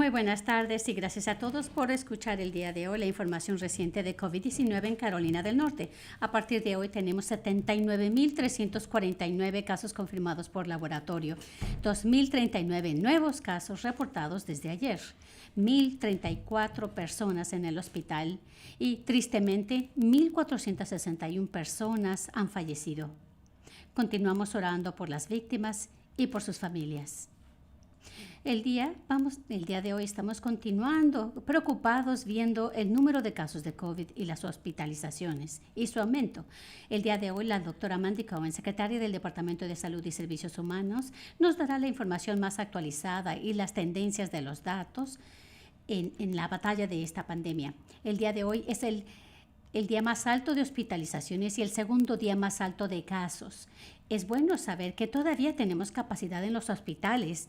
Muy buenas tardes y gracias a todos por escuchar el día de hoy la información reciente de COVID-19 en Carolina del Norte. A partir de hoy tenemos 79.349 casos confirmados por laboratorio, 2.039 nuevos casos reportados desde ayer, 1.034 personas en el hospital y, tristemente, 1.461 personas han fallecido. Continuamos orando por las víctimas y por sus familias. El día de hoy estamos continuando preocupados viendo el número de casos de COVID y las hospitalizaciones y su aumento. El día de hoy la doctora Mandy Cohen, secretaria del Departamento de Salud y Servicios Humanos, nos dará la información más actualizada y las tendencias de los datos en la batalla de esta pandemia. El día de hoy es el día más alto de hospitalizaciones y el segundo día más alto de casos. Es bueno saber que todavía tenemos capacidad en los hospitales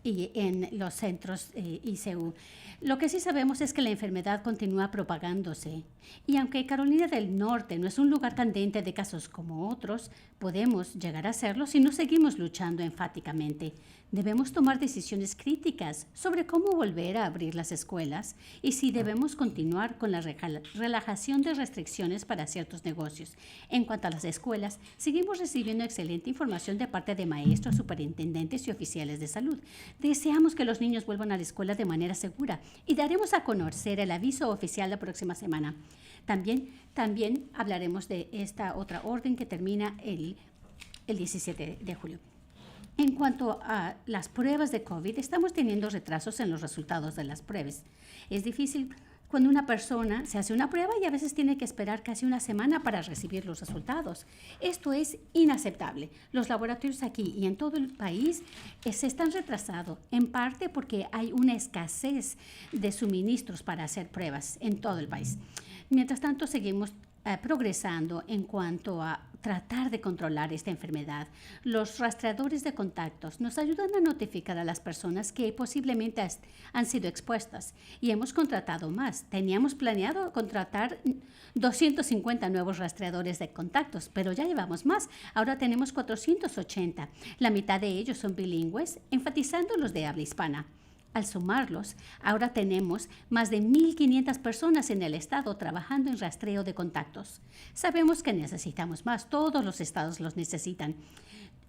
y en los centros ICU. Lo que sí sabemos es que la enfermedad continúa propagándose. Y aunque Carolina del Norte no es un lugar candente de casos como otros, podemos llegar a serlo si no seguimos luchando enfáticamente. Debemos tomar decisiones críticas sobre cómo volver a abrir las escuelas y si debemos continuar con la relajación de restricciones para ciertos negocios. En cuanto a las escuelas, seguimos recibiendo excelente información de parte de maestros, superintendentes y oficiales de salud. Deseamos que los niños vuelvan a la escuela de manera segura y daremos a conocer el aviso oficial la próxima semana. También hablaremos de esta otra orden que termina el 17 de julio. En cuanto a las pruebas de COVID, estamos teniendo retrasos en los resultados de las pruebas. Es difícil cuando una persona se hace una prueba y a veces tiene que esperar casi una semana para recibir los resultados. Esto es inaceptable. Los laboratorios aquí y en todo el país se están retrasando, en parte porque hay una escasez de suministros para hacer pruebas en todo el país. Mientras tanto, seguimos progresando en cuanto a tratar de controlar esta enfermedad. Los rastreadores de contactos nos ayudan a notificar a las personas que posiblemente han sido expuestas y hemos contratado más. Teníamos planeado contratar 250 nuevos rastreadores de contactos, pero ya llevamos más. Ahora tenemos 480. La mitad de ellos son bilingües, enfatizando los de habla hispana. Al sumarlos, ahora tenemos más de 1.500 personas en el estado trabajando en rastreo de contactos. Sabemos que necesitamos más, todos los estados los necesitan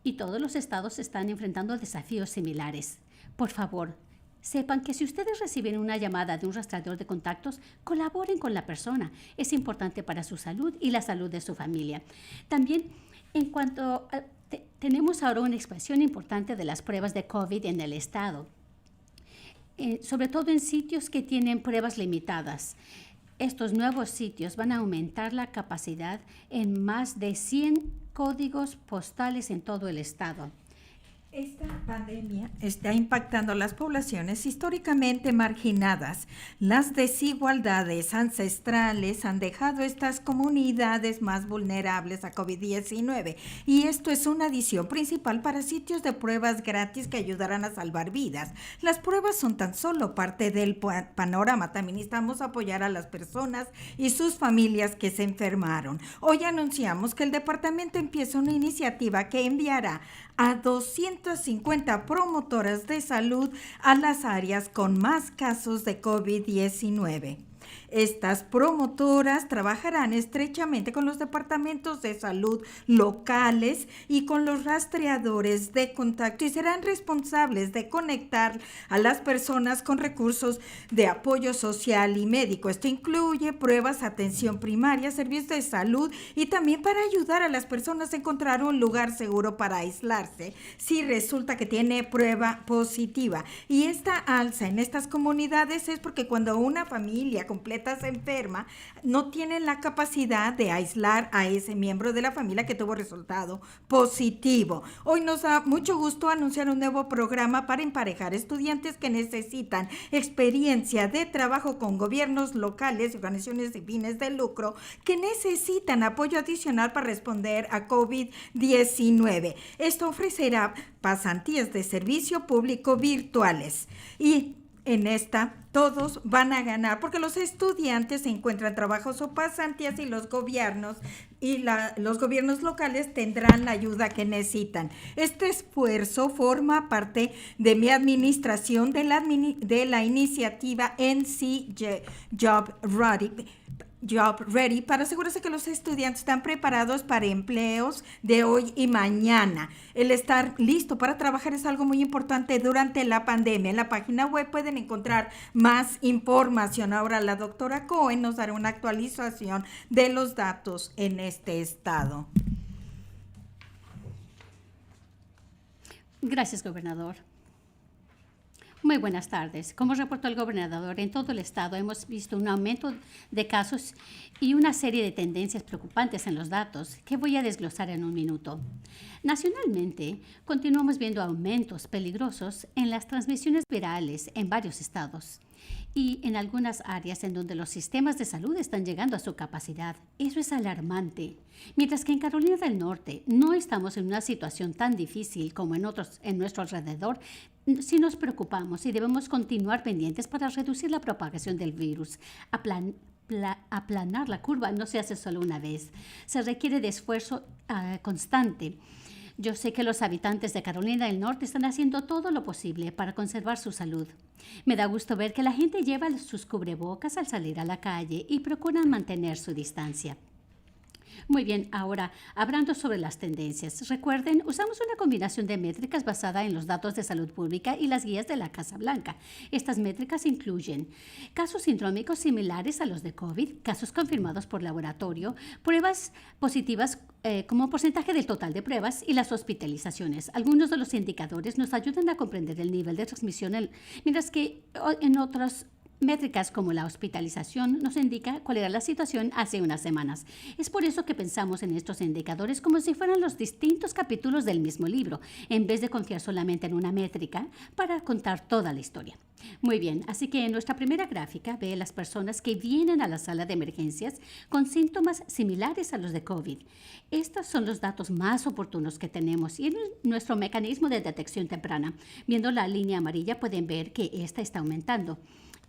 y todos los estados están enfrentando desafíos similares. Por favor, sepan que si ustedes reciben una llamada de un rastreador de contactos, colaboren con la persona. Es importante para su salud y la salud de su familia. También, en cuanto tenemos ahora una expansión importante de las pruebas de COVID en el estado. Sobre todo en sitios que tienen pruebas limitadas. Estos nuevos sitios van a aumentar la capacidad en más de 100 códigos postales en todo el estado. Esta pandemia está impactando a las poblaciones históricamente marginadas. Las desigualdades ancestrales han dejado estas comunidades más vulnerables a COVID-19 y esto es una adición principal para sitios de pruebas gratis que ayudarán a salvar vidas. Las pruebas son tan solo parte del panorama. También necesitamos apoyar a las personas y sus familias que se enfermaron. Hoy anunciamos que el departamento empieza una iniciativa que enviará a 250 promotoras de salud a las áreas con más casos de COVID-19. Estas promotoras trabajarán estrechamente con los departamentos de salud locales y con los rastreadores de contacto y serán responsables de conectar a las personas con recursos de apoyo social y médico. Esto incluye pruebas, atención primaria, servicios de salud y también para ayudar a las personas a encontrar un lugar seguro para aislarse si resulta que tiene prueba positiva. Y esta alza en estas comunidades es porque cuando una familia completa se enferma, no tienen la capacidad de aislar a ese miembro de la familia que tuvo resultado positivo. Hoy nos da mucho gusto anunciar un nuevo programa para emparejar estudiantes que necesitan experiencia de trabajo con gobiernos locales y organizaciones sin fines de lucro que necesitan apoyo adicional para responder a COVID-19. Esto ofrecerá pasantías de servicio público virtuales y en esta todos van a ganar porque los estudiantes encuentran trabajos o pasantías y los gobiernos los gobiernos locales tendrán la ayuda que necesitan. Este esfuerzo forma parte de mi administración de la iniciativa NC Job Ready para asegurarse que los estudiantes están preparados para empleos de hoy y mañana. El estar listo para trabajar es algo muy importante durante la pandemia. En la página web pueden encontrar más información. Ahora la doctora Cohen nos dará una actualización de los datos en este estado. Gracias, gobernador. Muy buenas tardes. Como reportó el gobernador, en todo el estado hemos visto un aumento de casos y una serie de tendencias preocupantes en los datos que voy a desglosar en un minuto. Nacionalmente, continuamos viendo aumentos peligrosos en las transmisiones virales en varios estados y en algunas áreas en donde los sistemas de salud están llegando a su capacidad. Eso es alarmante. Mientras que en Carolina del Norte no estamos en una situación tan difícil como en nuestro alrededor, sí nos preocupamos y debemos continuar pendientes para reducir la propagación del virus. Aplanar la curva no se hace solo una vez. Se requiere de esfuerzo constante. Yo sé que los habitantes de Carolina del Norte están haciendo todo lo posible para conservar su salud. Me da gusto ver que la gente lleva sus cubrebocas al salir a la calle y procuran mantener su distancia. Muy bien, ahora, hablando sobre las tendencias. Recuerden, usamos una combinación de métricas basada en los datos de salud pública y las guías de la Casa Blanca. Estas métricas incluyen casos sindrómicos similares a los de COVID, casos confirmados por laboratorio, pruebas positivas como porcentaje del total de pruebas y las hospitalizaciones. Algunos de los indicadores nos ayudan a comprender el nivel de transmisión, mientras que en otras métricas como la hospitalización nos indica cuál era la situación hace unas semanas. Es por eso que pensamos en estos indicadores como si fueran los distintos capítulos del mismo libro, en vez de confiar solamente en una métrica para contar toda la historia. Muy bien, así que en nuestra primera gráfica ve las personas que vienen a la sala de emergencias con síntomas similares a los de COVID. Estos son los datos más oportunos que tenemos y en nuestro mecanismo de detección temprana. Viendo la línea amarilla pueden ver que esta está aumentando.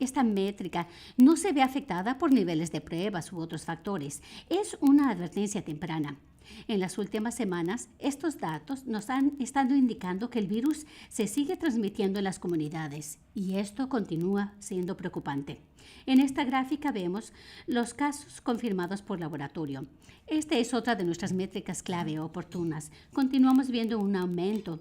Esta métrica no se ve afectada por niveles de pruebas u otros factores. Es una advertencia temprana. En las últimas semanas, estos datos nos han estado indicando que el virus se sigue transmitiendo en las comunidades y esto continúa siendo preocupante. En esta gráfica vemos los casos confirmados por laboratorio. Esta es otra de nuestras métricas clave oportunas. Continuamos viendo un aumento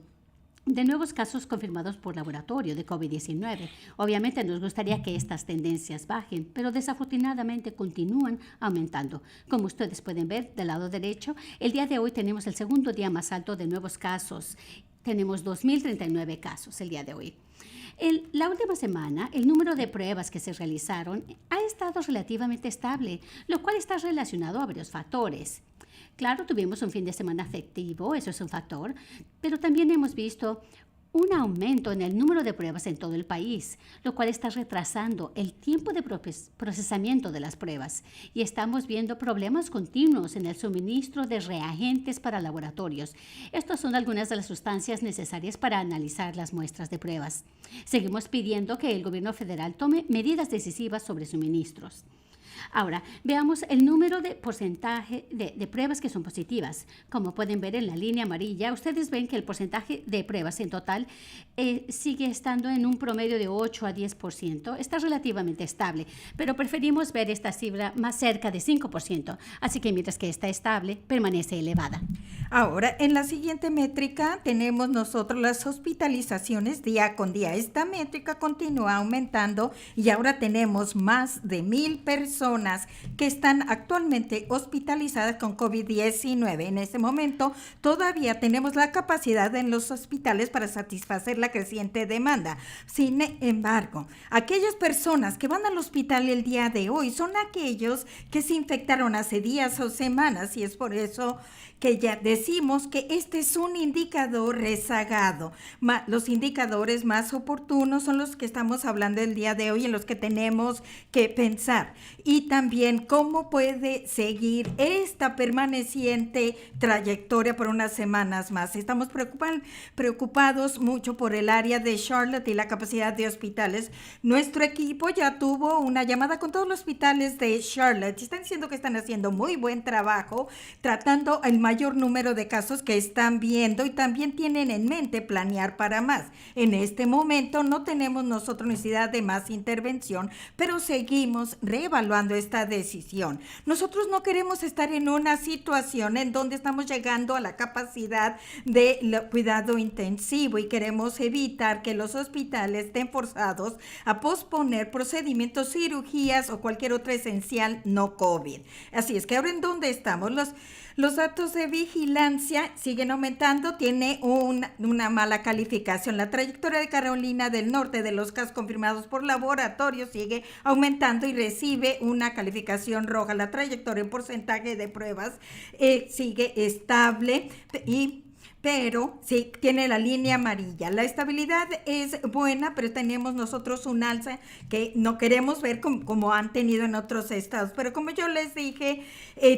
de nuevos casos confirmados por laboratorio de COVID-19. Obviamente nos gustaría que estas tendencias bajen, pero desafortunadamente continúan aumentando. Como ustedes pueden ver del lado derecho, el día de hoy tenemos el segundo día más alto de nuevos casos. Tenemos 2.039 casos el día de hoy. La última semana, el número de pruebas que se realizaron ha estado relativamente estable, lo cual está relacionado a varios factores. Claro, tuvimos un fin de semana festivo, eso es un factor, pero también hemos visto un aumento en el número de pruebas en todo el país, lo cual está retrasando el tiempo de procesamiento de las pruebas. Y estamos viendo problemas continuos en el suministro de reagentes para laboratorios. Estas son algunas de las sustancias necesarias para analizar las muestras de pruebas. Seguimos pidiendo que el gobierno federal tome medidas decisivas sobre suministros. Ahora, veamos el número de porcentaje de pruebas que son positivas. Como pueden ver en la línea amarilla, ustedes ven que el porcentaje de pruebas en total sigue estando en un promedio de 8 a 10%. Está relativamente estable, pero preferimos ver esta cifra más cerca de 5%. Así que mientras que está estable, permanece elevada. Ahora, en la siguiente métrica tenemos nosotros las hospitalizaciones día con día. Esta métrica continúa aumentando y ahora tenemos más de 1,000 personas que están actualmente hospitalizadas con COVID-19. En este momento todavía tenemos la capacidad en los hospitales para satisfacer la creciente demanda. Sin embargo, aquellas personas que van al hospital el día de hoy son aquellos que se infectaron hace días o semanas y es por eso que ya decimos que este es un indicador rezagado. Los indicadores más oportunos son los que estamos hablando el día de hoy, en los que tenemos que pensar. Y también cómo puede seguir esta permaneciente trayectoria por unas semanas más. Estamos preocupados mucho por el área de Charlotte y la capacidad de hospitales. Nuestro equipo ya tuvo una llamada con todos los hospitales de Charlotte. Están diciendo que están haciendo muy buen trabajo, tratando el mayor número de casos que están viendo, y también tienen en mente planear para más. En este momento no tenemos nosotros necesidad de más intervención, pero seguimos reevaluando esta decisión. Nosotros no queremos estar en una situación en donde estamos llegando a la capacidad de cuidado intensivo, y queremos evitar que los hospitales estén forzados a posponer procedimientos, cirugías o cualquier otra esencial no COVID. Así es que ahora, ¿en dónde estamos? Los datos de vigilancia siguen aumentando, tiene una mala calificación. La trayectoria de Carolina del Norte de los casos confirmados por laboratorio sigue aumentando y recibe una calificación roja. La trayectoria en porcentaje de pruebas sigue estable, pero sí tiene la línea amarilla. La estabilidad es buena, pero tenemos nosotros un alza que no queremos ver como han tenido en otros estados. Pero como yo les dije,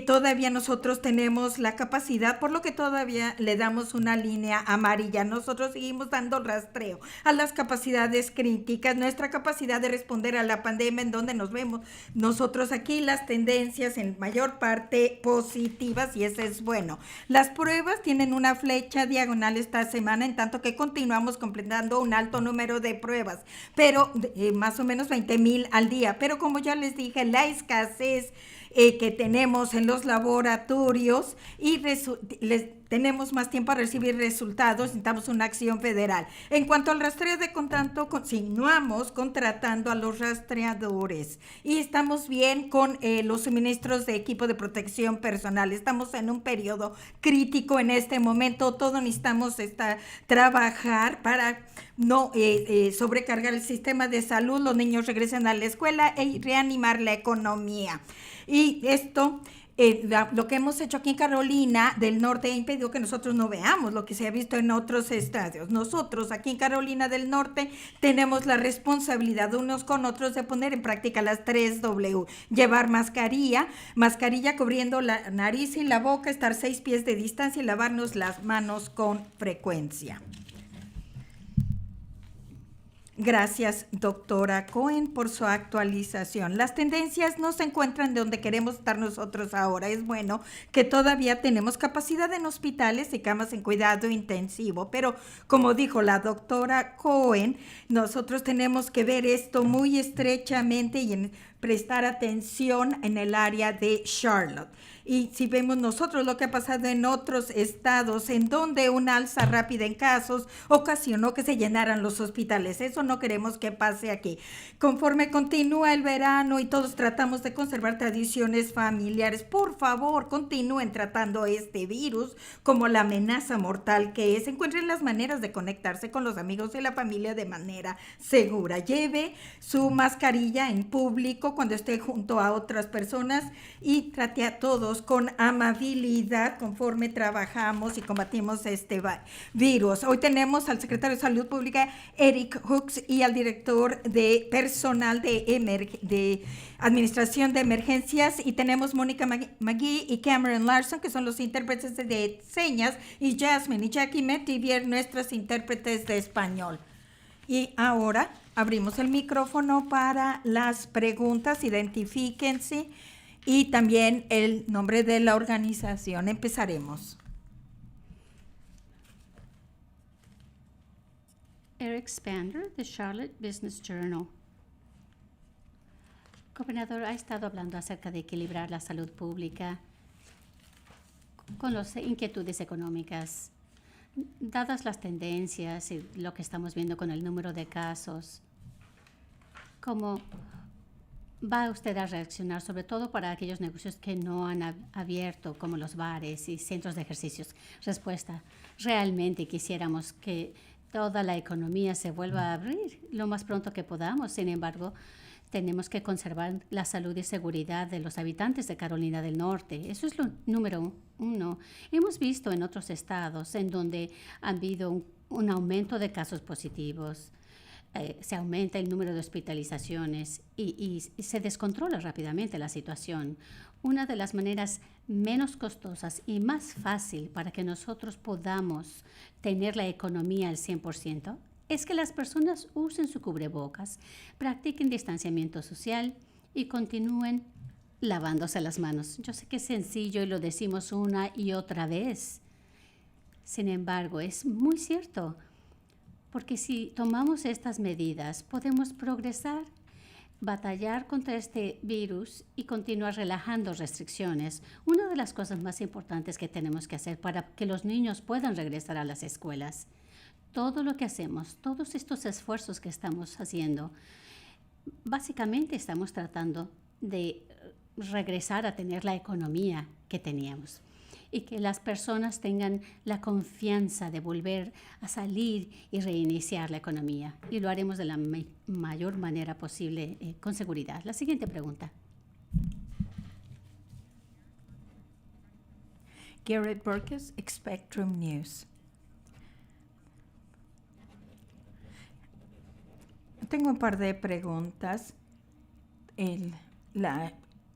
todavía nosotros tenemos la capacidad, por lo que todavía le damos una línea amarilla. Nosotros seguimos dando rastreo a las capacidades críticas, nuestra capacidad de responder a la pandemia, en donde nos vemos nosotros aquí, las tendencias en mayor parte positivas, y eso es bueno. Las pruebas tienen una flecha diagonal esta semana, en tanto que continuamos completando un alto número de pruebas, pero más o menos 20,000 al día. Pero como ya les dije, la escasez que tenemos en los laboratorios y tenemos más tiempo a recibir resultados, necesitamos una acción federal. En cuanto al rastreo de contacto, continuamos contratando a los rastreadores y estamos bien con los suministros de equipo de protección personal. Estamos en un periodo crítico en este momento. Todos necesitamos trabajar para no sobrecargar el sistema de salud, los niños regresan a la escuela y reanimar la economía. Y esto, lo que hemos hecho aquí en Carolina del Norte ha impedido que nosotros no veamos lo que se ha visto en otros estados. Nosotros aquí en Carolina del Norte tenemos la responsabilidad unos con otros de poner en práctica las 3W. Llevar mascarilla cubriendo la nariz y la boca, estar 6 pies de distancia y lavarnos las manos con frecuencia. Gracias, doctora Cohen, por su actualización. Las tendencias no se encuentran donde queremos estar nosotros ahora. Es bueno que todavía tenemos capacidad en hospitales y camas en cuidado intensivo, pero como dijo la doctora Cohen, nosotros tenemos que ver esto muy estrechamente y prestar atención en el área de Charlotte. Y si vemos nosotros lo que ha pasado en otros estados, en donde una alza rápida en casos ocasionó que se llenaran los hospitales, eso no queremos que pase aquí. Conforme continúa el verano y todos tratamos de conservar tradiciones familiares, por favor, continúen tratando este virus como la amenaza mortal que es. Encuentren las maneras de conectarse con los amigos y la familia de manera segura. Lleve su mascarilla en público cuando esté junto a otras personas y trate a todos con amabilidad conforme trabajamos y combatimos este virus. Hoy tenemos al secretario de Salud Pública, Eric Hooks, y al director de personal de Administración de Emergencias, y tenemos Mónica McGee y Cameron Larson, que son los intérpretes de señas, y Jasmine y Jackie Metivier, nuestras intérpretes de español. Y ahora abrimos el micrófono para las preguntas. Identifíquense y también el nombre de la organización. Empezaremos. Eric Spander, The Charlotte Business Journal. Gobernador, ha estado hablando acerca de equilibrar la salud pública con las inquietudes económicas. Dadas las tendencias y lo que estamos viendo con el número de casos, ¿cómo va usted a reaccionar, sobre todo para aquellos negocios que no han abierto, como los bares y centros de ejercicios? Respuesta: realmente quisiéramos que toda la economía se vuelva a abrir lo más pronto que podamos. Sin embargo, tenemos que conservar la salud y seguridad de los habitantes de Carolina del Norte. Eso es lo número uno. Hemos visto en otros estados en donde ha habido un aumento de casos positivos. Se aumenta el número de hospitalizaciones y se descontrola rápidamente la situación. Una de las maneras menos costosas y más fácil para que nosotros podamos tener la economía al 100% es que las personas usen su cubrebocas, practiquen distanciamiento social y continúen lavándose las manos. Yo sé que es sencillo y lo decimos una y otra vez. Sin embargo, es muy cierto, porque si tomamos estas medidas, podemos progresar, batallar contra este virus y continuar relajando restricciones. Una de las cosas más importantes que tenemos que hacer para que los niños puedan regresar a las escuelas. Todo lo que hacemos, todos estos esfuerzos que estamos haciendo, básicamente estamos tratando de regresar a tener la economía que teníamos y que las personas tengan la confianza de volver a salir y reiniciar la economía. Y lo haremos de la mayor manera posible, con seguridad. La siguiente pregunta. Garrett Burkes, Spectrum News. Tengo un par de preguntas.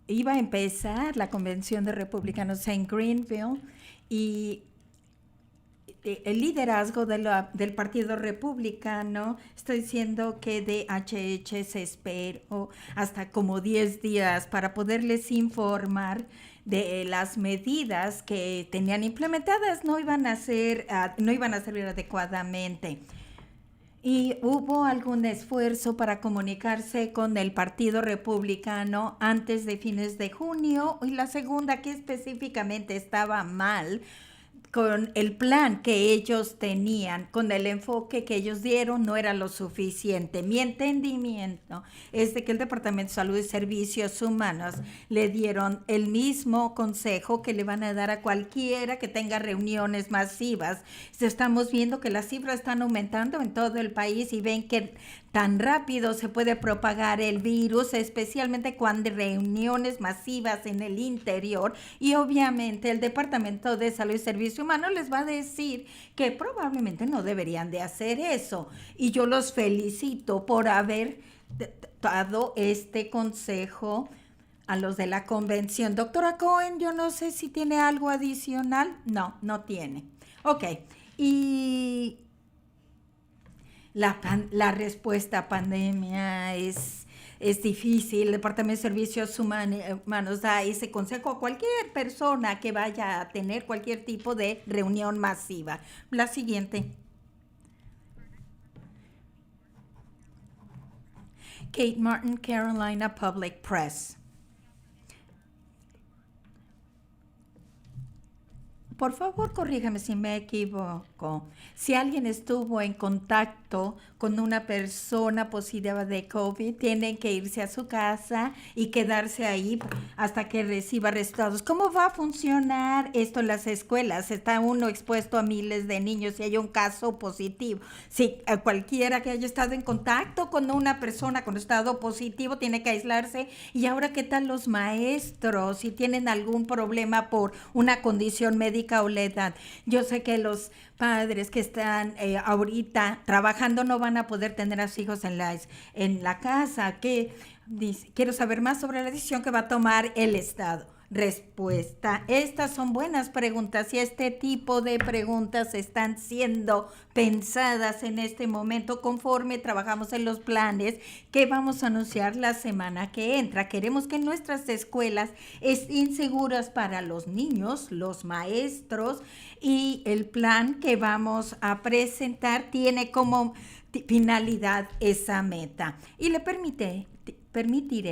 Iba a empezar la convención de republicanos en Greenville y el liderazgo del Partido Republicano está diciendo que DHH se esperó hasta como 10 días para poderles informar de las medidas que tenían implementadas, no iban a servir adecuadamente. ¿Y hubo algún esfuerzo para comunicarse con el Partido Republicano antes de fines de junio? Y la segunda, ¿qué específicamente estaba mal con el plan que ellos tenían, con el enfoque que ellos dieron? No era lo suficiente. Mi entendimiento es de que el Departamento de Salud y Servicios Humanos le dieron el mismo consejo que le van a dar a cualquiera que tenga reuniones masivas. Estamos viendo que las cifras están aumentando en todo el país y ven que tan rápido se puede propagar el virus, especialmente cuando hay reuniones masivas en el interior, y obviamente el Departamento de Salud y Servicios Humanos les va a decir que probablemente no deberían de hacer eso. Y yo los felicito por haber dado este consejo a los de la convención. Doctora Cohen, yo no sé si tiene algo adicional. No tiene. Ok, y la respuesta a pandemia es difícil. El Departamento de Servicios Humanos da ese consejo a cualquier persona que vaya a tener cualquier tipo de reunión masiva. La siguiente. Kate Martin, Carolina Public Press. Por favor, corríjame si me equivoco. Si alguien estuvo en contacto con una persona positiva de COVID, tienen que irse a su casa y quedarse ahí hasta que reciba resultados. ¿Cómo va a funcionar esto en las escuelas? Está uno expuesto a miles de niños si hay un caso positivo. Si cualquiera que haya estado en contacto con una persona con estado positivo tiene que aislarse. Y ahora, ¿qué tal los maestros? Si tienen algún problema por una condición médica o la edad. Yo sé que los padres que están ahorita trabajando no van a poder tener a sus hijos en la casa. Quiero saber más sobre la decisión que va a tomar el Estado. Respuesta: estas son buenas preguntas y este tipo de preguntas están siendo pensadas en este momento conforme trabajamos en los planes que vamos a anunciar la semana que entra. Queremos que nuestras escuelas estén seguras para los niños, los maestros, y el plan que vamos a presentar tiene como finalidad esa meta y le permitiré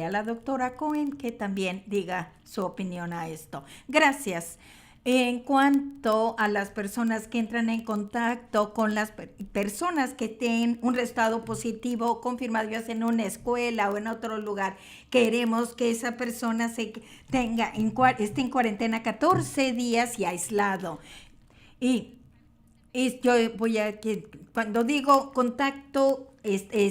a la doctora Cohen que también diga su opinión a esto. Gracias. En cuanto a las personas que entran en contacto con las personas que tienen un resultado positivo confirmado, ya sea en una escuela o en otro lugar, queremos que esa persona esté en cuarentena 14 días y aislado. Y Yo voy a que cuando digo contacto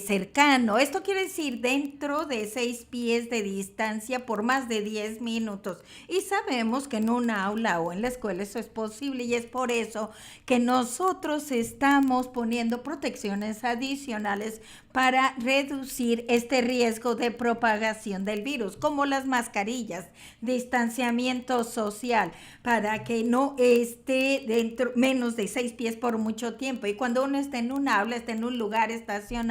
cercano, esto quiere decir dentro de 6 pies de distancia por más de 10 minutos. Y sabemos que en un aula o en la escuela eso es posible y es por eso que nosotros estamos poniendo protecciones adicionales para reducir este riesgo de propagación del virus, como las mascarillas, distanciamiento social, para que no esté dentro menos de 6 pies por mucho tiempo. Y cuando uno está en un aula, está en un lugar estacionario,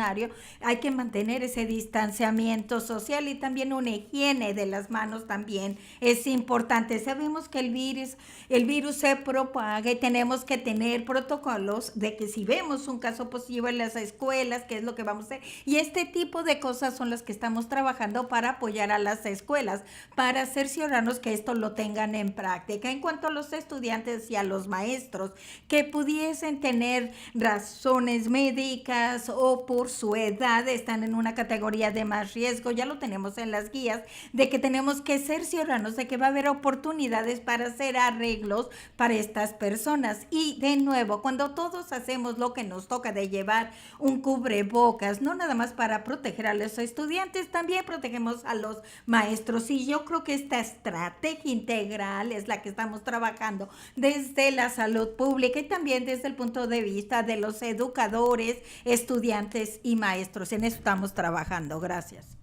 hay que mantener ese distanciamiento social y también una higiene de las manos también es importante. Sabemos que el virus se propaga y tenemos que tener protocolos de que si vemos un caso positivo en las escuelas, qué es lo que vamos a hacer. Y este tipo de cosas son las que estamos trabajando para apoyar a las escuelas, para cerciorarnos que esto lo tengan en práctica. En cuanto a los estudiantes y a los maestros que pudiesen tener razones médicas o por su edad están en una categoría de más riesgo, ya lo tenemos en las guías, de que tenemos que cerciorarnos de que va a haber oportunidades para hacer arreglos para estas personas. Y de nuevo, cuando todos hacemos lo que nos toca de llevar un cubrebocas, no nada más para proteger a los estudiantes, también protegemos a los maestros. Y yo creo que esta estrategia integral es la que estamos trabajando desde la salud pública y también desde el punto de vista de los educadores, estudiantes y maestros. En eso estamos trabajando. Gracias.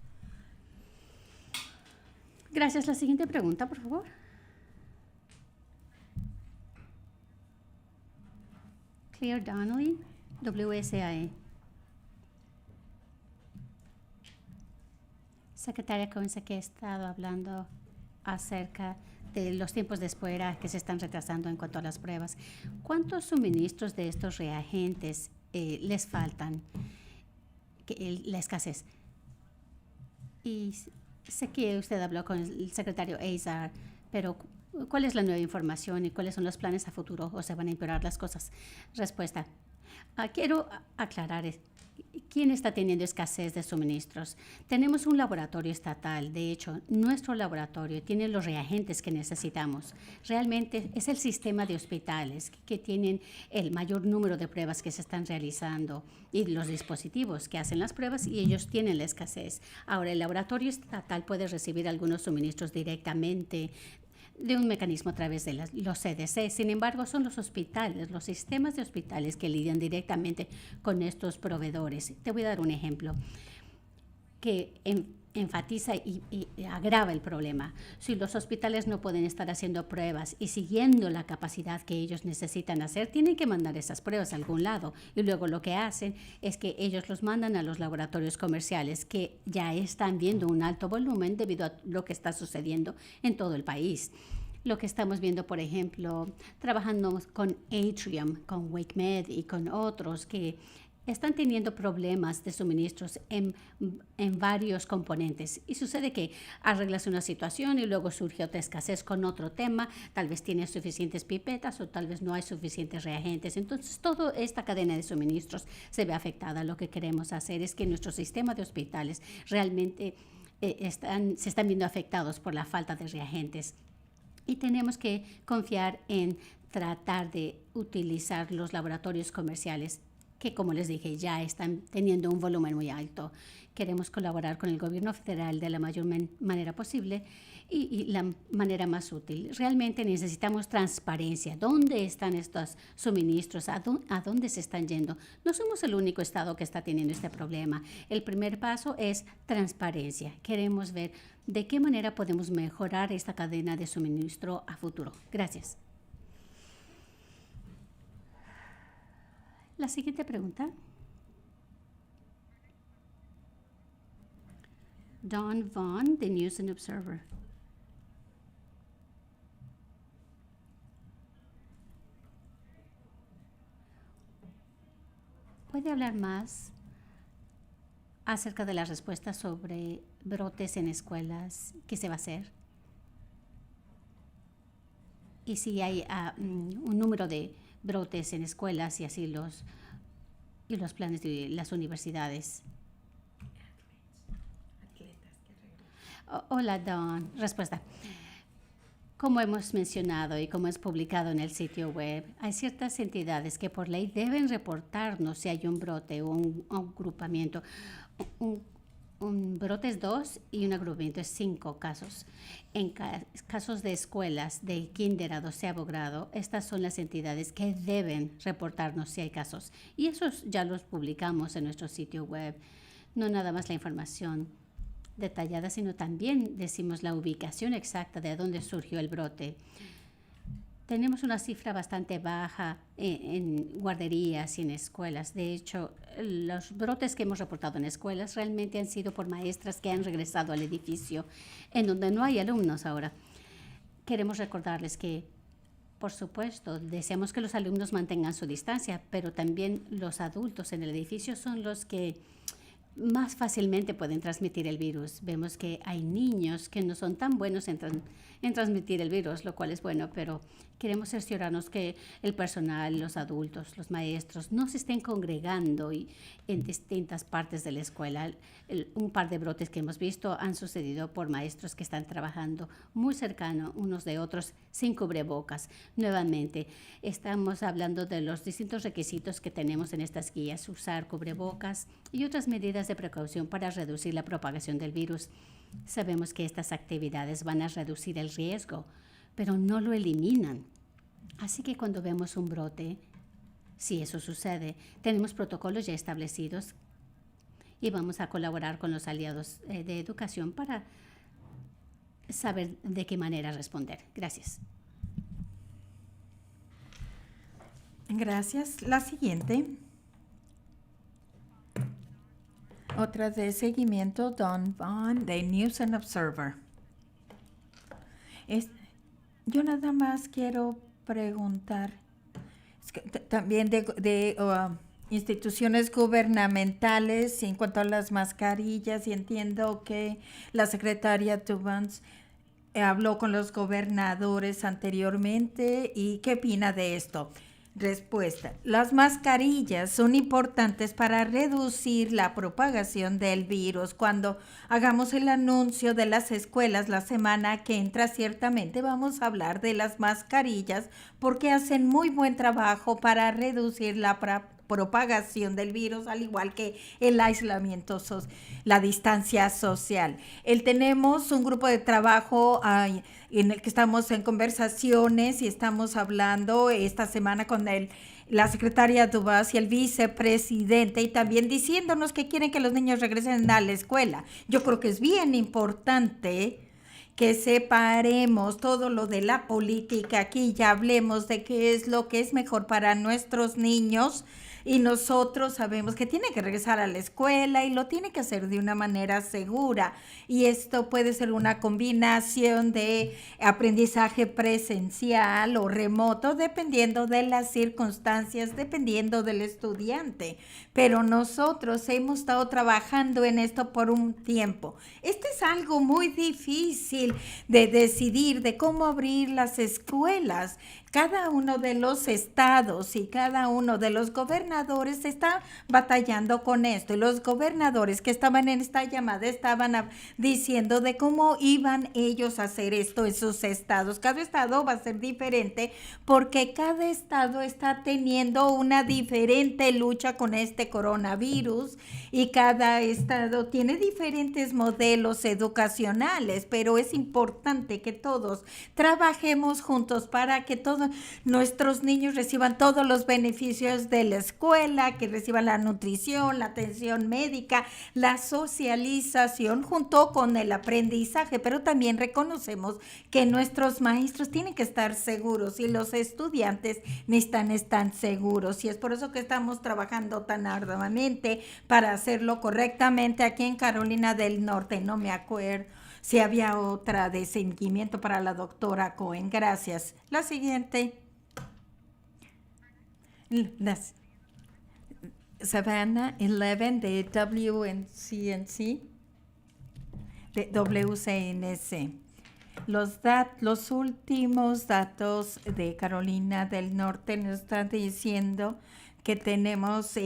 Gracias. La siguiente pregunta, por favor. Claire Donnelly, WSAE. Secretaria Cohen, que he estado hablando acerca de los tiempos de espera que se están retrasando en cuanto a las pruebas. ¿Cuántos suministros de estos reagentes les faltan? La escasez. Y sé que usted habló con el secretario Azar, pero ¿cuál es la nueva información y cuáles son los planes a futuro o se van a empeorar las cosas? Respuesta. Quiero aclarar quién está teniendo escasez de suministros. Tenemos un laboratorio estatal. De hecho, nuestro laboratorio tiene los reagentes que necesitamos. Realmente es el sistema de hospitales que tienen el mayor número de pruebas que se están realizando y los dispositivos que hacen las pruebas y ellos tienen la escasez. Ahora, el laboratorio estatal puede recibir algunos suministros directamente de un mecanismo a través de los CDC. Sin embargo, son los hospitales, los sistemas de hospitales que lidian directamente con estos proveedores. Te voy a dar un ejemplo que enfatiza y agrava el problema. Si los hospitales no pueden estar haciendo pruebas y siguiendo la capacidad que ellos necesitan hacer, tienen que mandar esas pruebas a algún lado. Y luego lo que hacen es que ellos los mandan a los laboratorios comerciales que ya están viendo un alto volumen debido a lo que está sucediendo en todo el país. Lo que estamos viendo, por ejemplo, trabajando con Atrium, con WakeMed y con otros que están teniendo problemas de suministros en varios componentes. Y sucede que arreglas una situación y luego surge otra escasez con otro tema. Tal vez tienes suficientes pipetas o tal vez no hay suficientes reagentes. Entonces, toda esta cadena de suministros se ve afectada. Lo que queremos hacer es que nuestro sistema de hospitales realmente se están viendo afectados por la falta de reagentes. Y tenemos que confiar en tratar de utilizar los laboratorios comerciales que, como les dije, ya están teniendo un volumen muy alto. Queremos colaborar con el gobierno federal de la mayor manera posible y la manera más útil. Realmente necesitamos transparencia. ¿Dónde están estos suministros? ¿A dónde se están yendo? No somos el único estado que está teniendo este problema. El primer paso es transparencia. Queremos ver de qué manera podemos mejorar esta cadena de suministro a futuro. Gracias. La siguiente pregunta. Don Vaughn, de News and Observer. ¿Puede hablar más acerca de las respuestas sobre brotes en escuelas? ¿Qué se va a hacer? Y si hay un número de brotes en escuelas y así los planes de las universidades. Hola, Don. Respuesta. Como hemos mencionado y como es publicado en el sitio web, hay ciertas entidades que por ley deben reportarnos si hay un brote o un agrupamiento. Un brote es 2 y un agrupamiento es 5 casos. En casos de escuelas de kinder a 12º grado, estas son las entidades que deben reportarnos si hay casos. Y esos ya los publicamos en nuestro sitio web. No nada más la información detallada, sino también decimos la ubicación exacta de dónde surgió el brote. Tenemos una cifra bastante baja en guarderías y en escuelas. De hecho, los brotes que hemos reportado en escuelas realmente han sido por maestras que han regresado al edificio en donde no hay alumnos ahora. Queremos recordarles que, por supuesto, deseamos que los alumnos mantengan su distancia, pero también los adultos en el edificio son los que más fácilmente pueden transmitir el virus. Vemos que hay niños que no son tan buenos en transmitir el virus, lo cual es bueno, pero queremos cerciorarnos que el personal, los adultos, los maestros no se estén congregando en distintas partes de la escuela. Un par de brotes que hemos visto han sucedido por maestros que están trabajando muy cercano unos de otros sin cubrebocas. Nuevamente, estamos hablando de los distintos requisitos que tenemos en estas guías: usar cubrebocas y otras medidas de precaución para reducir la propagación del virus. Sabemos que estas actividades van a reducir el riesgo, pero no lo eliminan. Así que cuando vemos un brote, si eso sucede, tenemos protocolos ya establecidos y vamos a colaborar con los aliados de educación para saber de qué manera responder. Gracias. Gracias. La siguiente. Otra de seguimiento, Don Vaughn, de News and Observer. Yo nada más quiero preguntar, también de instituciones gubernamentales en cuanto a las mascarillas, y entiendo que la secretaria Tubans habló con los gobernadores anteriormente. ¿Y qué opina de esto? Respuesta. Las mascarillas son importantes para reducir la propagación del virus. Cuando hagamos el anuncio de las escuelas la semana que entra, ciertamente vamos a hablar de las mascarillas porque hacen muy buen trabajo para reducir la propagación del virus, al igual que el aislamiento, la distancia social. Tenemos un grupo de trabajo en el que estamos en conversaciones y estamos hablando esta semana con la secretaria Dubas y el vicepresidente, y también diciéndonos que quieren que los niños regresen a la escuela. Yo creo que es bien importante que separemos todo lo de la política aquí, ya hablemos de qué es lo que es mejor para nuestros niños. Y nosotros sabemos que tiene que regresar a la escuela y lo tiene que hacer de una manera segura. Y esto puede ser una combinación de aprendizaje presencial o remoto, dependiendo de las circunstancias, dependiendo del estudiante. Pero nosotros hemos estado trabajando en esto por un tiempo. Esto es algo muy difícil de decidir, de cómo abrir las escuelas. Cada uno de los estados y cada uno de los gobernadores está batallando con esto. Y los gobernadores que estaban en esta llamada estaban diciendo de cómo iban ellos a hacer esto en sus estados. Cada estado va a ser diferente porque cada estado está teniendo una diferente lucha con este coronavirus y cada estado tiene diferentes modelos educacionales, pero es importante que todos trabajemos juntos para que todos nuestros niños reciban todos los beneficios de la escuela, que reciban la nutrición, la atención médica, la socialización junto con el aprendizaje, pero también reconocemos que nuestros maestros tienen que estar seguros y los estudiantes necesitan estar seguros, y es por eso que estamos trabajando tan arduamente para hacerlo correctamente aquí en Carolina del Norte. No me acuerdo si había otra de seguimiento para la doctora Cohen. Gracias. La siguiente. Savannah 11 de WCNC, de WCNC. Los últimos datos de Carolina del Norte nos están diciendo que tenemos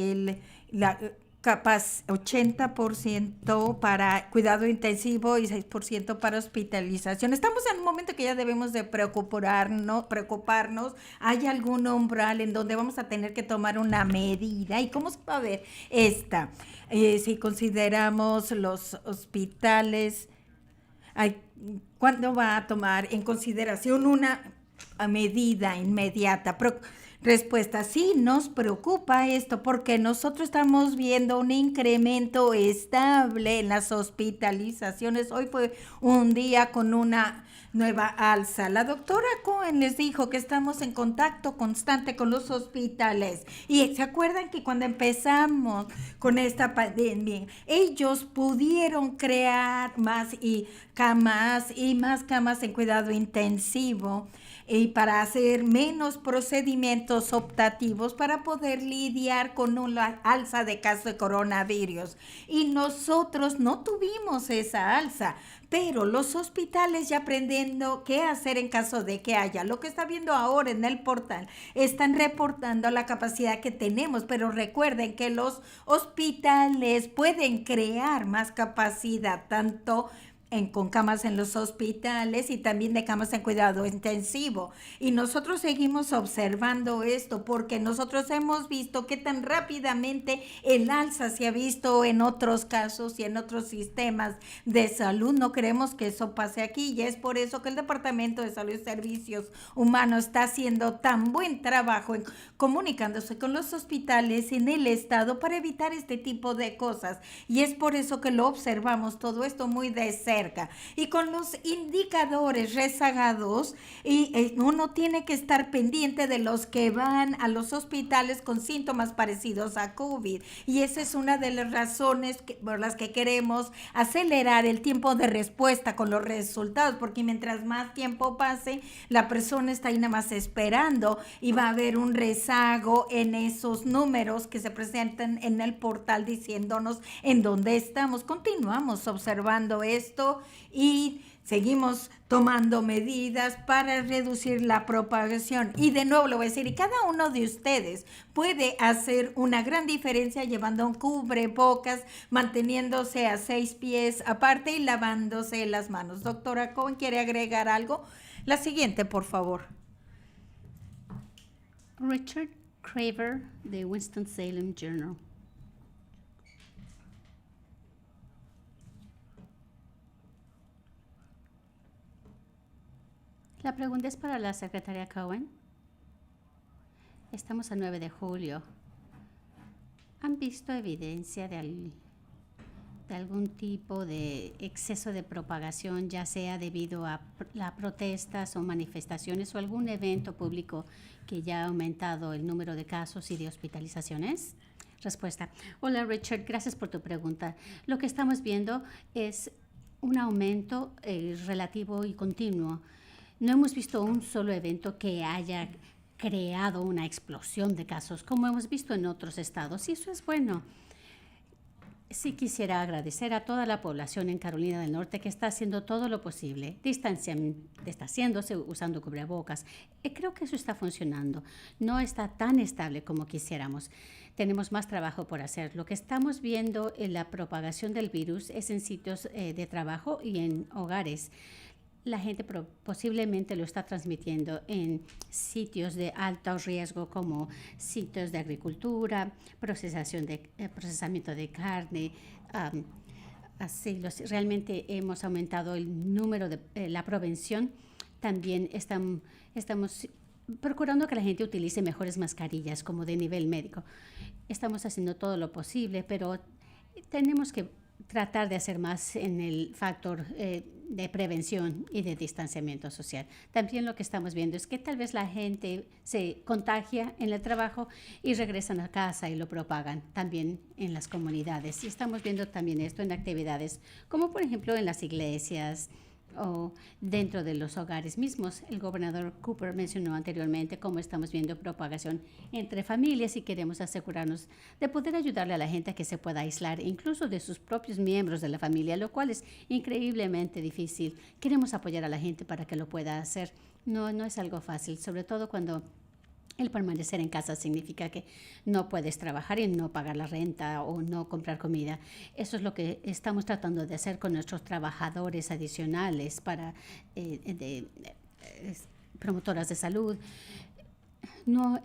80% para cuidado intensivo y 6% para hospitalización. Estamos en un momento que ya debemos de preocuparnos. ¿Hay algún umbral en donde vamos a tener que tomar una medida? ¿Y cómo se va a ver esta? Si consideramos los hospitales, ¿cuándo va a tomar en consideración una medida inmediata? Respuesta: sí, nos preocupa esto porque nosotros estamos viendo un incremento estable en las hospitalizaciones. Hoy fue un día con una nueva alza. La doctora Cohen les dijo que estamos en contacto constante con los hospitales. Y se acuerdan que cuando empezamos con esta pandemia, ellos pudieron crear más camas en cuidado intensivo, y para hacer menos procedimientos optativos para poder lidiar con una alza de casos de coronavirus. Y nosotros no tuvimos esa alza, pero los hospitales ya aprendiendo qué hacer en caso de que haya. Lo que está viendo ahora en el portal, están reportando la capacidad que tenemos, pero recuerden que los hospitales pueden crear más capacidad, tanto con camas en los hospitales y también de camas en cuidado intensivo. Y nosotros seguimos observando esto porque nosotros hemos visto qué tan rápidamente el alza se ha visto en otros casos y en otros sistemas de salud. No queremos que eso pase aquí, y es por eso que el Departamento de Salud y Servicios Humanos está haciendo tan buen trabajo en comunicándose con los hospitales en el estado para evitar este tipo de cosas. Y es por eso que lo observamos todo esto muy de cerca. Y con los indicadores rezagados, uno tiene que estar pendiente de los que van a los hospitales con síntomas parecidos a COVID. Y esa es una de las razones por las que queremos acelerar el tiempo de respuesta con los resultados, porque mientras más tiempo pase, la persona está ahí nada más esperando y va a haber un rezago en esos números que se presentan en el portal diciéndonos en dónde estamos. Continuamos observando esto y seguimos tomando medidas para reducir la propagación. Y de nuevo lo voy a decir, y cada uno de ustedes puede hacer una gran diferencia llevando un cubrebocas, manteniéndose a 6 pies aparte y lavándose las manos. Doctora Cohen, ¿quiere agregar algo? La siguiente, por favor. Richard Craver, de Winston-Salem Journal. La pregunta es para la secretaria Cohen. Estamos a 9 de julio. ¿Han visto evidencia de algún tipo de exceso de propagación, ya sea debido a las protestas o manifestaciones o algún evento público que ya ha aumentado el número de casos y de hospitalizaciones? Respuesta: hola Richard, gracias por tu pregunta. Lo que estamos viendo es un aumento relativo y continuo. No hemos visto un solo evento que haya creado una explosión de casos, como hemos visto en otros estados, y eso es bueno. Sí quisiera agradecer a toda la población en Carolina del Norte que está haciendo todo lo posible, distanciándose, usando cubrebocas. Creo que eso está funcionando. No está tan estable como quisiéramos. Tenemos más trabajo por hacer. Lo que estamos viendo en la propagación del virus es en sitios de trabajo y en hogares. La gente posiblemente lo está transmitiendo en sitios de alto riesgo como sitios de agricultura, procesamiento de carne. Realmente hemos aumentado el número de la prevención. También estamos procurando que la gente utilice mejores mascarillas como de nivel médico. Estamos haciendo todo lo posible, pero tenemos que tratar de hacer más en el factor de prevención y de distanciamiento social. También lo que estamos viendo es que tal vez la gente se contagia en el trabajo y regresan a casa y lo propagan también en las comunidades. Y estamos viendo también esto en actividades como por ejemplo en las iglesias o dentro de los hogares mismos. El gobernador Cooper mencionó anteriormente cómo estamos viendo propagación entre familias y queremos asegurarnos de poder ayudarle a la gente a que se pueda aislar, incluso de sus propios miembros de la familia, lo cual es increíblemente difícil. Queremos apoyar a la gente para que lo pueda hacer. No es algo fácil, sobre todo cuando El permanecer en casa significa que no puedes trabajar y no pagar la renta o no comprar comida. Eso es lo que estamos tratando de hacer con nuestros trabajadores adicionales para promotoras de salud. No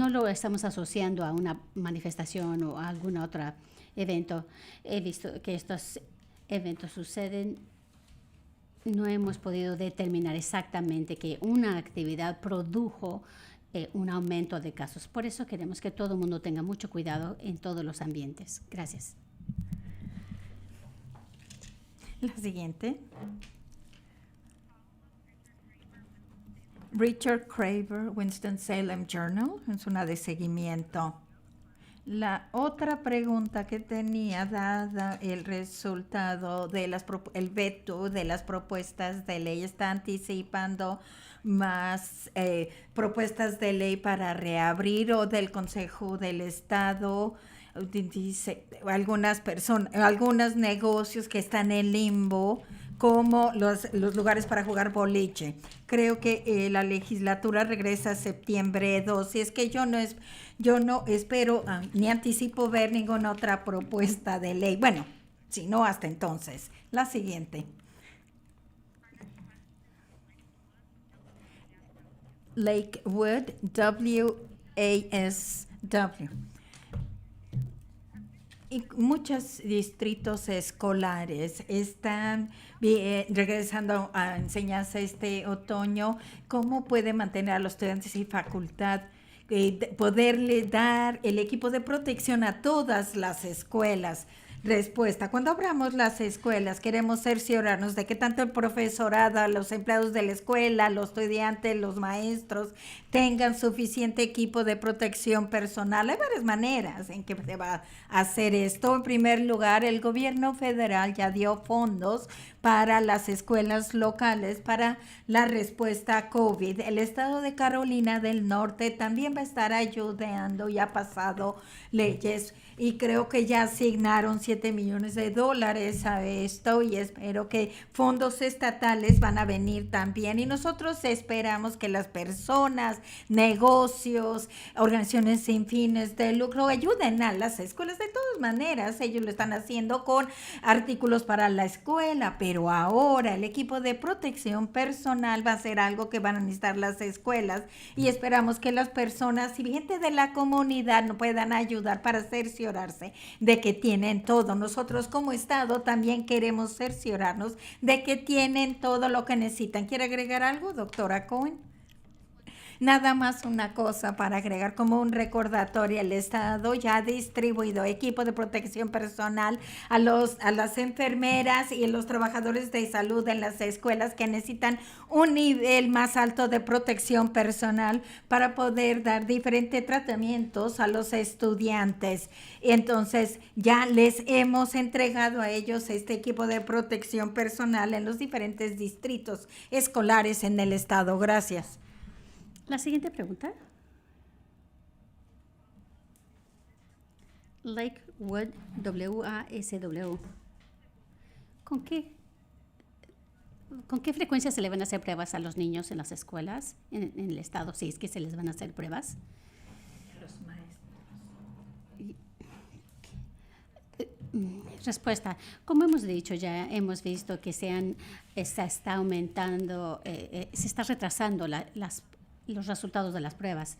lo estamos asociando a una manifestación o a algún otro evento. He visto que estos eventos suceden. No hemos podido determinar exactamente que una actividad produjo un aumento de casos. Por eso queremos que todo el mundo tenga mucho cuidado en todos los ambientes. Gracias. La siguiente. Richard Craver, Winston-Salem Journal, es una de seguimiento. La otra pregunta que tenía, dada el resultado de el veto de las propuestas de ley, está anticipando más propuestas de ley para reabrir o del Consejo del Estado. Dice algunos negocios que están en limbo, como los lugares para jugar boliche. Creo que la legislatura regresa septiembre 2. Y es que yo no espero ni anticipo ver ninguna otra propuesta de ley. Bueno, si no, hasta entonces. La siguiente. Lakewood, WASW. Y muchos distritos escolares están regresando a enseñanza este otoño. ¿Cómo puede mantener a los estudiantes y facultad poderle dar el equipo de protección a todas las escuelas? Respuesta: cuando abramos las escuelas, queremos cerciorarnos de que tanto el profesorado, los empleados de la escuela, los estudiantes, los maestros tengan suficiente equipo de protección personal. Hay varias maneras en que se va a hacer esto. En primer lugar, el gobierno federal ya dio fondos para las escuelas locales para la respuesta a COVID. El estado de Carolina del Norte también va a estar ayudando y ha pasado leyes, y creo que ya asignaron $7 millones a esto, y espero que fondos estatales van a venir también. Y nosotros esperamos que las personas, negocios, organizaciones sin fines de lucro ayuden a las escuelas. De todas maneras, ellos lo están haciendo con artículos para la escuela, pero ahora el equipo de protección personal va a ser algo que van a necesitar las escuelas, y esperamos que las personas y gente de la comunidad nos puedan ayudar para cerciorarse de que tienen todo. Nosotros como Estado también queremos cerciorarnos de que tienen todo lo que necesitan. ¿Quiere agregar algo, doctora Cohen? Nada más una cosa para agregar como un recordatorio: el Estado ya ha distribuido equipo de protección personal a las enfermeras y a los trabajadores de salud en las escuelas que necesitan un nivel más alto de protección personal para poder dar diferentes tratamientos a los estudiantes. Entonces ya les hemos entregado a ellos este equipo de protección personal en los diferentes distritos escolares en el Estado. Gracias. La siguiente pregunta. Lakewood, WASW. ¿Con qué frecuencia se le van a hacer pruebas a los niños en las escuelas, en el estado, si es que se les van a hacer pruebas? Los maestros. Respuesta: como hemos dicho, ya hemos visto que se está aumentando, se está retrasando los resultados de las pruebas.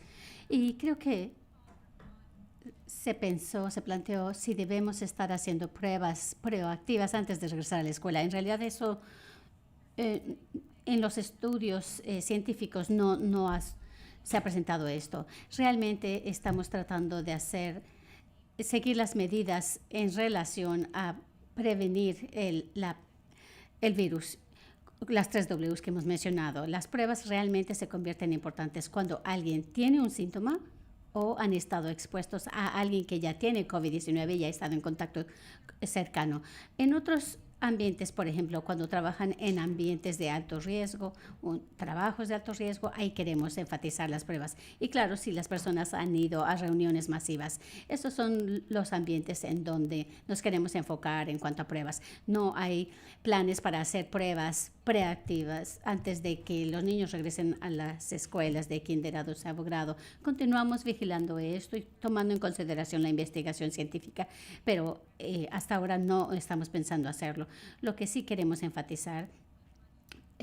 Y creo que se planteó si debemos estar haciendo pruebas proactivas antes de regresar a la escuela. En realidad eso, en los estudios científicos se ha presentado esto. Realmente estamos tratando de seguir las medidas en relación a prevenir el virus. Las 3 Ws que hemos mencionado. Las pruebas realmente se convierten en importantes cuando alguien tiene un síntoma o han estado expuestos a alguien que ya tiene COVID-19 y ha estado en contacto cercano. En otros ambientes, por ejemplo, cuando trabajan en ambientes de alto riesgo, trabajos de alto riesgo, ahí queremos enfatizar las pruebas. Y claro, si las personas han ido a reuniones masivas, estos son los ambientes en donde nos queremos enfocar en cuanto a pruebas. No hay planes para hacer pruebas preactivas antes de que los niños regresen a las escuelas de kinder a 12º grado. Continuamos vigilando esto y tomando en consideración la investigación científica, pero hasta ahora no estamos pensando hacerlo. Lo que sí queremos enfatizar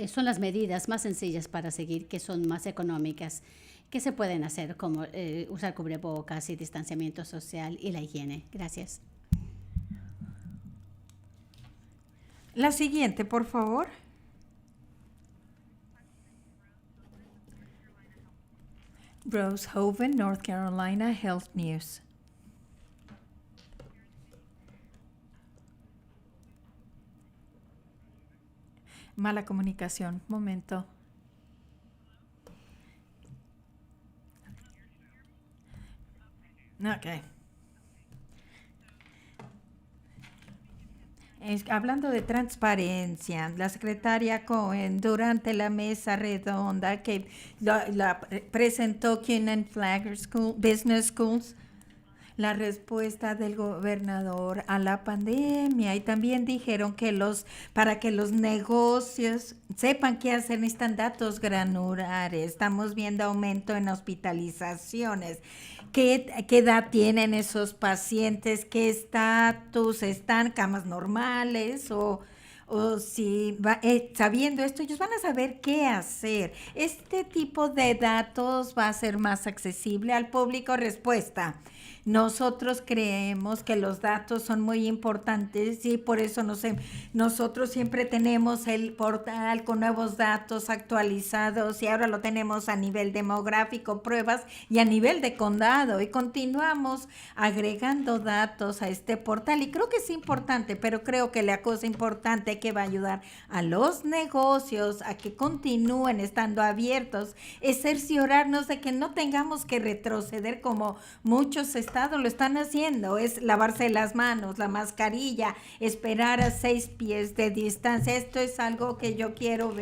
son las medidas más sencillas para seguir, que son más económicas, que se pueden hacer, como usar cubrebocas y distanciamiento social y la higiene. Gracias. La siguiente, por favor. Rose Hoven, North Carolina Health News. Mala comunicación. Momento. Ok. Hablando de transparencia, la secretaria Cohen, durante la mesa redonda que la presentó Kenan Flagler Business Schools, la respuesta del gobernador a la pandemia, y también dijeron que para que los negocios sepan qué hacer necesitan datos granulares. Estamos viendo aumento en hospitalizaciones. ¿Qué edad tienen esos pacientes? ¿Qué estatus están? ¿Camas normales? O si sabiendo esto, ellos van a saber qué hacer. Este tipo de datos va a ser más accesible al público. Respuesta: nosotros creemos que los datos son muy importantes y por eso nosotros siempre tenemos el portal con nuevos datos actualizados, y ahora lo tenemos a nivel demográfico, pruebas, y a nivel de condado, y continuamos agregando datos a este portal, y creo que es importante, pero creo que la cosa importante que va a ayudar a los negocios a que continúen estando abiertos es cerciorarnos de que no tengamos que retroceder como muchos estados lo están haciendo. Es lavarse las manos, la mascarilla, esperar a 6 pies de distancia. Esto es algo que yo quiero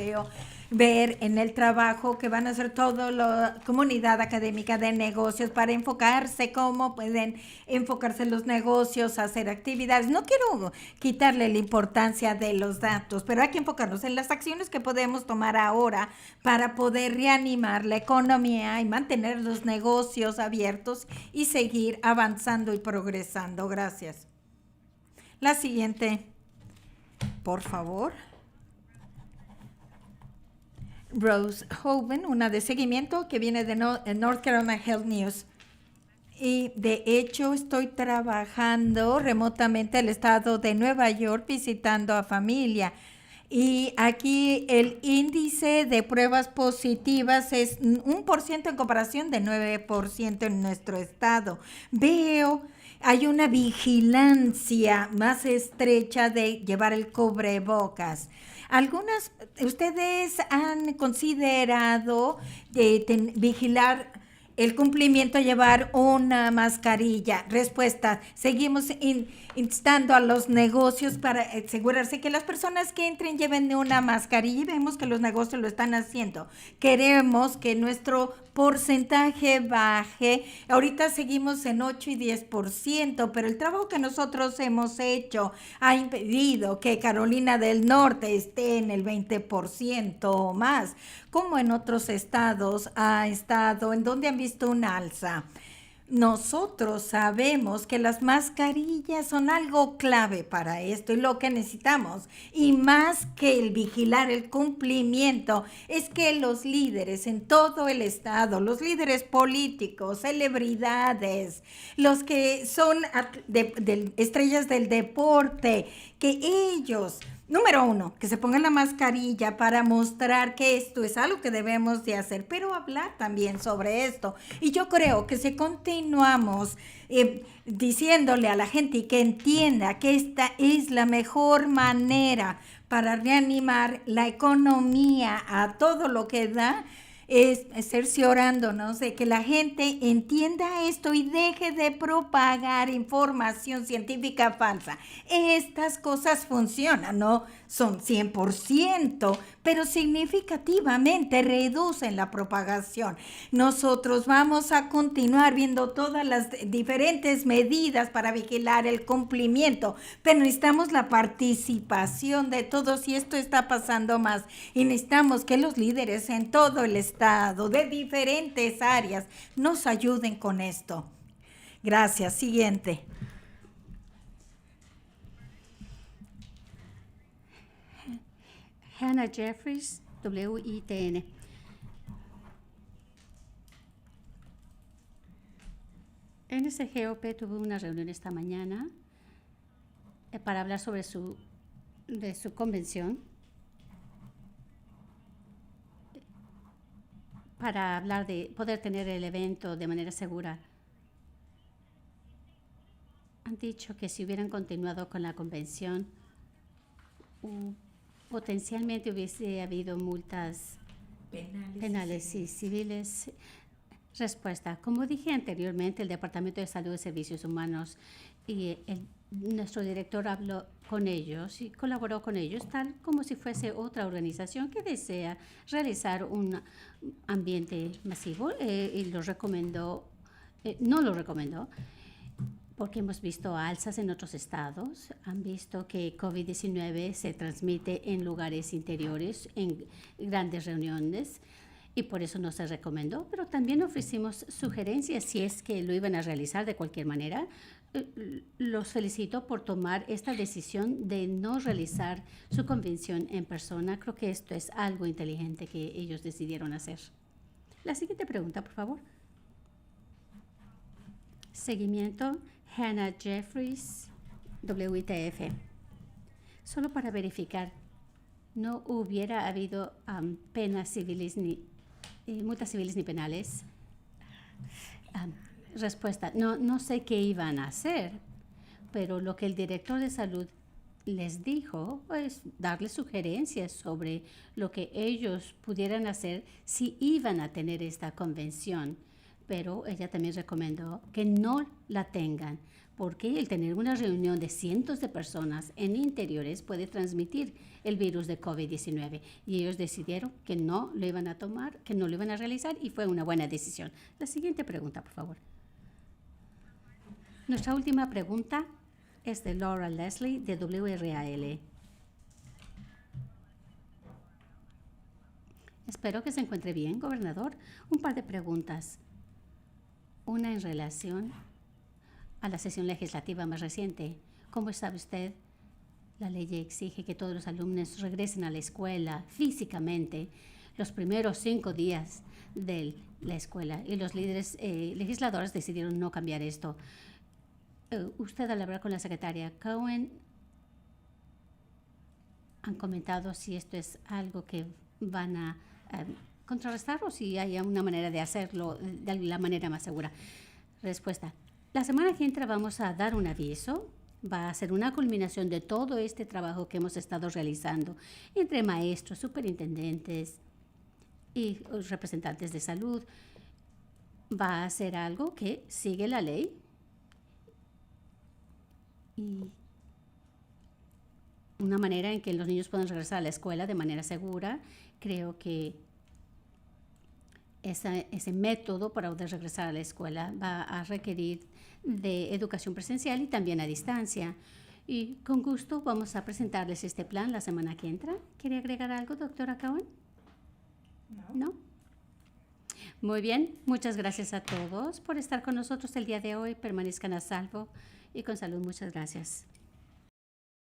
ver en el trabajo que van a hacer toda la comunidad académica de negocios para enfocarse cómo pueden enfocarse los negocios, hacer actividades. No quiero quitarle la importancia de los datos, pero hay que enfocarnos en las acciones que podemos tomar ahora para poder reanimar la economía y mantener los negocios abiertos y seguir avanzando y progresando. Gracias. La siguiente, por favor. Rose Hoven, una de seguimiento que viene de North Carolina Health News. Y de hecho estoy trabajando remotamente el estado de Nueva York visitando a familia. Y aquí el índice de pruebas positivas es 1% en comparación de 9% en nuestro estado. Hay una vigilancia más estrecha de llevar el cubrebocas. ¿Ustedes han considerado vigilar el cumplimiento, llevar una mascarilla? Respuesta: seguimos instando a los negocios para asegurarse que las personas que entren lleven una mascarilla, y vemos que los negocios lo están haciendo. Queremos que nuestro porcentaje baje. Ahorita seguimos en 8 y 10%, pero el trabajo que nosotros hemos hecho ha impedido que Carolina del Norte esté en el 20% o más, como en otros estados ha estado, en donde han visto un alza. Nosotros sabemos que las mascarillas son algo clave para esto, y lo que necesitamos, y más que el vigilar el cumplimiento, es que los líderes en todo el estado, los líderes políticos, celebridades, los que son estrellas del deporte, que ellos, número 1, que se pongan la mascarilla para mostrar que esto es algo que debemos de hacer, pero hablar también sobre esto. Y yo creo que si continuamos diciéndole a la gente y que entienda que esta es la mejor manera para reanimar la economía a todo lo que da, es cerciorándonos de que la gente entienda esto y deje de propagar información científica falsa. Estas cosas funcionan, no son 100%, pero significativamente reducen la propagación. Nosotros vamos a continuar viendo todas las diferentes medidas para vigilar el cumplimiento, pero necesitamos la participación de todos y esto está pasando más. Y necesitamos que los líderes en todo el estado, de diferentes áreas, nos ayuden con esto. Gracias. Siguiente. Hannah Jeffries, WITN. NSGOP tuvo una reunión esta mañana para hablar sobre de su convención, para hablar de poder tener el evento de manera segura. Han dicho que si hubieran continuado con la convención, potencialmente hubiese habido multas penales y civiles. Respuesta. Como dije anteriormente, el Departamento de Salud y Servicios Humanos y nuestro director habló con ellos y colaboró con ellos, tal como si fuese otra organización que desea realizar un ambiente masivo y lo recomendó, no lo recomendó, porque hemos visto alzas en otros estados, han visto que COVID-19 se transmite en lugares interiores, en grandes reuniones, y por eso no se recomendó, pero también ofrecimos sugerencias si es que lo iban a realizar de cualquier manera. Los felicito por tomar esta decisión de no realizar su convención en persona. Creo que esto es algo inteligente que ellos decidieron hacer. La siguiente pregunta, por favor. Seguimiento, Hannah Jeffries, WITF. Solo para verificar, no hubiera habido penas civiles multas civiles ni penales. Respuesta, no sé qué iban a hacer, pero lo que el director de salud les dijo es darles sugerencias sobre lo que ellos pudieran hacer si iban a tener esta convención. Pero ella también recomendó que no la tengan, porque el tener una reunión de cientos de personas en interiores puede transmitir el virus de COVID-19. Y ellos decidieron que no lo iban a tomar, que no lo iban a realizar, y fue una buena decisión. La siguiente pregunta, por favor. Nuestra última pregunta es de Laura Leslie, de WRAL. Espero que se encuentre bien, gobernador. Un par de preguntas. Una en relación a la sesión legislativa más reciente. Como sabe usted, la ley exige que todos los alumnos regresen a la escuela físicamente los primeros 5 días de la escuela, y los líderes legisladores decidieron no cambiar esto. Usted, al hablar con la secretaria Cohen, han comentado si esto es algo que van a contrarrestar o si hay una manera de hacerlo de la manera más segura. Respuesta. La semana que entra vamos a dar un aviso. Va a ser una culminación de todo este trabajo que hemos estado realizando entre maestros, superintendentes y representantes de salud. Va a ser algo que sigue la ley y una manera en que los niños puedan regresar a la escuela de manera segura. Creo que ese método para poder regresar a la escuela va a requerir de educación presencial y también a distancia. Y con gusto vamos a presentarles este plan la semana que entra. ¿Quiere agregar algo, doctora Cohen? ¿No? Muy bien. Muchas gracias a todos por estar con nosotros el día de hoy. Permanezcan a salvo y con salud. Muchas gracias.